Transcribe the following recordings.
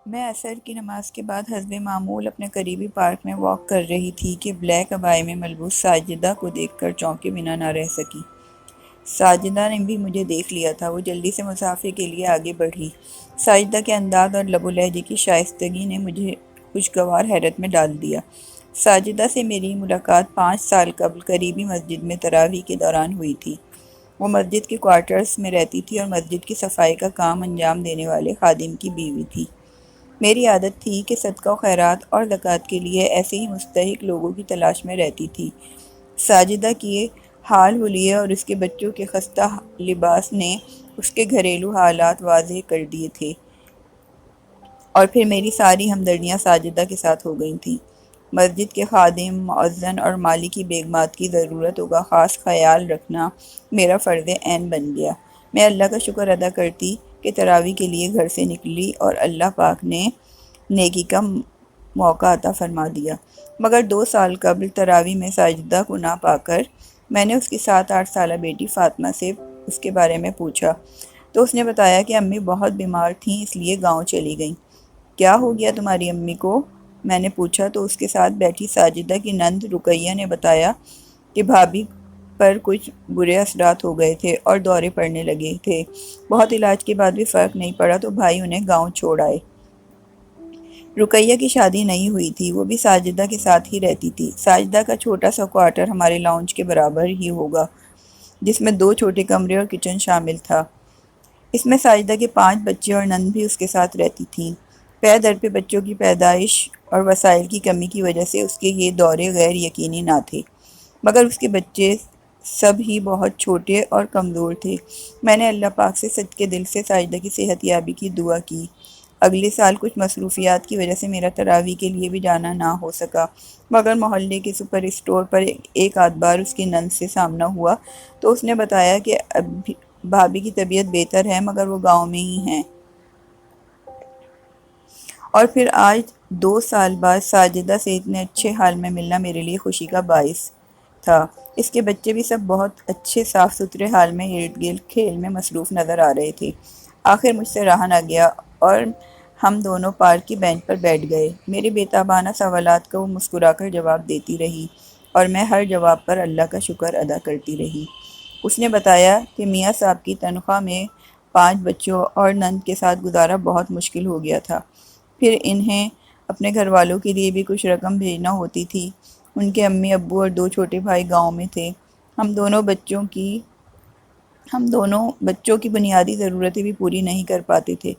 میں عصر کی نماز کے بعد حسب معمول اپنے قریبی پارک میں واک کر رہی تھی کہ بلیک ابائی میں ملبوس ساجدہ کو دیکھ کر چونکے بنا نہ رہ سکی۔ ساجدہ نے بھی مجھے دیکھ لیا تھا۔ وہ جلدی سے مسافے کے لیے آگے بڑھی۔ ساجدہ کے انداز اور لب و لہجے کی شائستگی نے مجھے خوشگوار حیرت میں ڈال دیا۔ ساجدہ سے میری ملاقات 5 سال قبل قریبی مسجد میں تراویح کے دوران ہوئی تھی۔ وہ مسجد کے کوارٹرز میں رہتی تھی اور مسجد کی صفائی کا کام انجام دینے والے خادم کی بیوی تھی۔ میری عادت تھی کہ صدقہ و خیرات اور زکوٰۃ کے لیے ایسے ہی مستحق لوگوں کی تلاش میں رہتی تھی۔ ساجدہ کی حال حلیے اور اس کے بچوں کے خستہ لباس نے اس کے گھریلو حالات واضح کر دیے تھے، اور پھر میری ساری ہمدردیاں ساجدہ کے ساتھ ہو گئی تھیں۔ مسجد کے خادم، مؤذن اور مالی کی بیگمات کی ضرورتوں کا خاص خیال رکھنا میرا فرض عین بن گیا۔ میں اللہ کا شکر ادا کرتی کہ تراویح کے لیے گھر سے نکلی اور اللہ پاک نے نیکی کا موقع عطا فرما دیا۔ مگر 2 سال قبل تراویح میں ساجدہ کو نہ پا کر میں نے اس کی 7-8 سالہ بیٹی فاطمہ سے اس کے بارے میں پوچھا تو اس نے بتایا کہ امی بہت بیمار تھیں، اس لیے گاؤں چلی گئیں۔ کیا ہو گیا تمہاری امی کو؟ میں نے پوچھا تو اس کے ساتھ بیٹھی ساجدہ کی نند رقیہ نے بتایا کہ بھابھی پر کچھ برے اثرات ہو گئے تھے اور دورے پڑنے لگے تھے۔ بہت علاج کے بعد بھی فرق نہیں پڑا تو بھائی انہیں گاؤں چھوڑ آئے۔ رقیہ کی شادی نہیں ہوئی تھی، وہ بھی ساجدہ کے ساتھ ہی رہتی تھی۔ ساجدہ کا چھوٹا سا کوارٹر ہمارے لاؤنج کے برابر ہی ہوگا، جس میں 2 چھوٹے کمرے اور کچن شامل تھا۔ اس میں ساجدہ کے 5 بچے اور نند بھی اس کے ساتھ رہتی تھیں۔ پے در پہ بچوں کی پیدائش اور وسائل کی کمی کی وجہ سے اس کے یہ دورے غیر یقینی نہ تھے، مگر اس کے بچے سب ہی بہت چھوٹے اور کمزور تھے۔ میں نے اللہ پاک سے صدقے دل سے ساجدہ کی صحت یابی کی دعا کی۔ اگلے سال کچھ مصروفیات کی وجہ سے میرا تراویح کے لیے بھی جانا نہ ہو سکا، مگر محلے کے سپر اسٹور پر ایک آدھ بار اس کی نند سے سامنا ہوا تو اس نے بتایا کہ بھابھی کی طبیعت بہتر ہے، مگر وہ گاؤں میں ہی ہیں۔ اور پھر آج 2 سال بعد ساجدہ سے اتنے اچھے حال میں ملنا میرے لیے خوشی کا باعث تھا۔ اس کے بچے بھی سب بہت اچھے صاف ستھرے حال میں ارد گرد کھیل میں مصروف نظر آ رہے تھے۔ آخر مجھ سے رہا نہ گیا اور ہم دونوں پارک کی بینچ پر بیٹھ گئے۔ میرے بےتابانہ سوالات کا وہ مسکرا کر جواب دیتی رہی اور میں ہر جواب پر اللہ کا شکر ادا کرتی رہی۔ اس نے بتایا کہ میاں صاحب کی تنخواہ میں 5 بچوں اور نند کے ساتھ گزارا بہت مشکل ہو گیا تھا۔ پھر انہیں اپنے گھر والوں کے لیے بھی کچھ رقم بھیجنا ہوتی تھی۔ ان کے امی ابو اور 2 چھوٹے بھائی گاؤں میں تھے۔ ہم دونوں بچوں کی بنیادی ضرورتیں بھی پوری نہیں کر پاتے تھے۔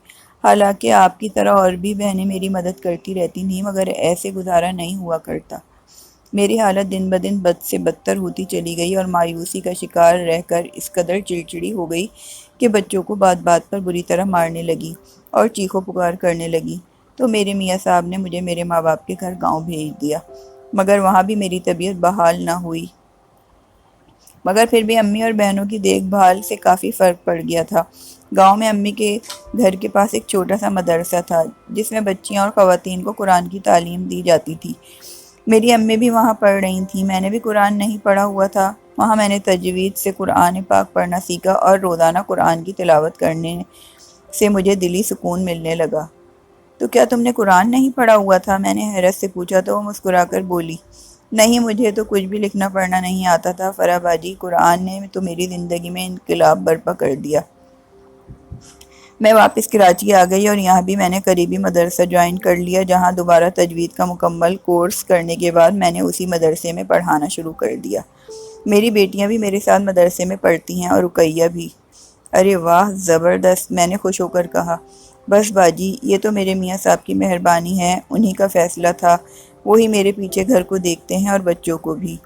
حالانکہ آپ کی طرح اور بھی بہنیں میری مدد کرتی رہتی تھیں، مگر ایسے گزارا نہیں ہوا کرتا۔ میری حالت دن بدن بد سے بدتر ہوتی چلی گئی اور مایوسی کا شکار رہ کر اس قدر چڑچڑی ہو گئی کہ بچوں کو بات بات پر بری طرح مارنے لگی اور چیخو پکار کرنے لگی۔ تو میرے میاں صاحب نے مجھے میرے ماں باپ کے گھر گاؤں بھیج دیا، مگر وہاں بھی میری طبیعت بحال نہ ہوئی، مگر پھر بھی امی اور بہنوں کی دیکھ بھال سے کافی فرق پڑ گیا تھا۔ گاؤں میں امی کے گھر کے پاس ایک چھوٹا سا مدرسہ تھا جس میں بچیاں اور خواتین کو قرآن کی تعلیم دی جاتی تھی۔ میری امی بھی وہاں پڑھ رہی تھیں۔ میں نے بھی قرآن نہیں پڑھا ہوا تھا۔ وہاں میں نے تجوید سے قرآن پاک پڑھنا سیکھا اور روزانہ قرآن کی تلاوت کرنے سے مجھے دلی سکون ملنے لگا۔ تو کیا تم نے قرآن نہیں پڑھا ہوا تھا؟ میں نے حیرت سے پوچھا تو وہ مسکرا کر بولی، نہیں، مجھے تو کچھ بھی لکھنا پڑھنا نہیں آتا تھا فرح باجی، قرآن نے تو میری زندگی میں انقلاب برپا کر دیا۔ میں واپس کراچی آ گئی اور یہاں بھی میں نے قریبی مدرسہ جوائن کر لیا، جہاں دوبارہ تجوید کا مکمل کورس کرنے کے بعد میں نے اسی مدرسے میں پڑھانا شروع کر دیا۔ میری بیٹیاں بھی میرے ساتھ مدرسے میں پڑھتی ہیں اور رقیہ بھی۔ ارے واہ، زبردست، میں نے خوش ہو کر کہا۔ بس باجی، یہ تو میرے میاں صاحب کی مہربانی ہے، انہی کا فیصلہ تھا، وہی میرے پیچھے گھر کو دیکھتے ہیں اور بچوں کو بھی۔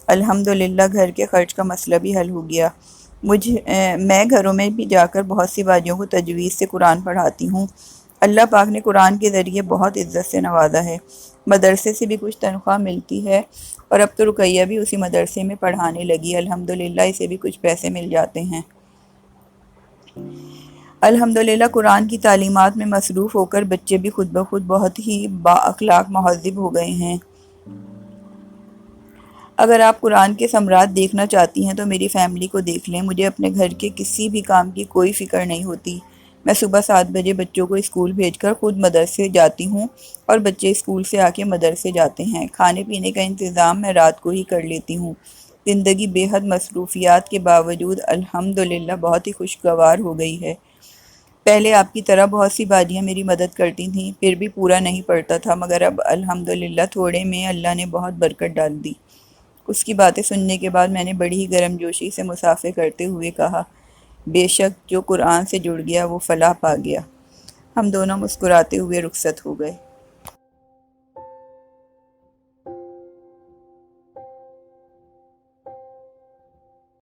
الحمدللہ گھر کے خرچ کا مسئلہ بھی حل ہو گیا۔ میں گھروں میں بھی جا کر بہت سی باجیوں کو تجوید سے قرآن پڑھاتی ہوں۔ اللہ پاک نے قرآن کے ذریعے بہت عزت سے نوازا ہے۔ مدرسے سے بھی کچھ تنخواہ ملتی ہے اور اب تو رقیہ بھی اسی مدرسے میں پڑھانے لگی، الحمدللہ اسے بھی کچھ پیسے مل جاتے ہیں۔ الحمدللہ قرآن کی تعلیمات میں مصروف ہو کر بچے بھی خود بخود بہت ہی با اخلاق مہذب ہو گئے ہیں۔ اگر آپ قرآن کے ثمرات دیکھنا چاہتی ہیں تو میری فیملی کو دیکھ لیں۔ مجھے اپنے گھر کے کسی بھی کام کی کوئی فکر نہیں ہوتی۔ میں صبح 7 بجے بچوں کو اسکول بھیج کر خود مدرسے جاتی ہوں اور بچے اسکول سے آ کے مدرسے جاتے ہیں۔ کھانے پینے کا انتظام میں رات کو ہی کر لیتی ہوں۔ زندگی بے حد مصروفیات کے باوجود الحمدللہ بہت ہی خوشگوار ہو گئی ہے۔ پہلے آپ کی طرح بہت سی باجیاں میری مدد کرتی تھیں، پھر بھی پورا نہیں پڑتا تھا، مگر اب الحمدللہ تھوڑے میں اللہ نے بہت برکت ڈال دی۔ اس کی باتیں سننے کے بعد میں نے بڑی ہی گرم جوشی سے مصافحہ کرتے ہوئے کہا، بے شک جو قرآن سے جڑ گیا وہ فلاح پا گیا۔ ہم دونوں مسکراتے ہوئے رخصت ہو گئے۔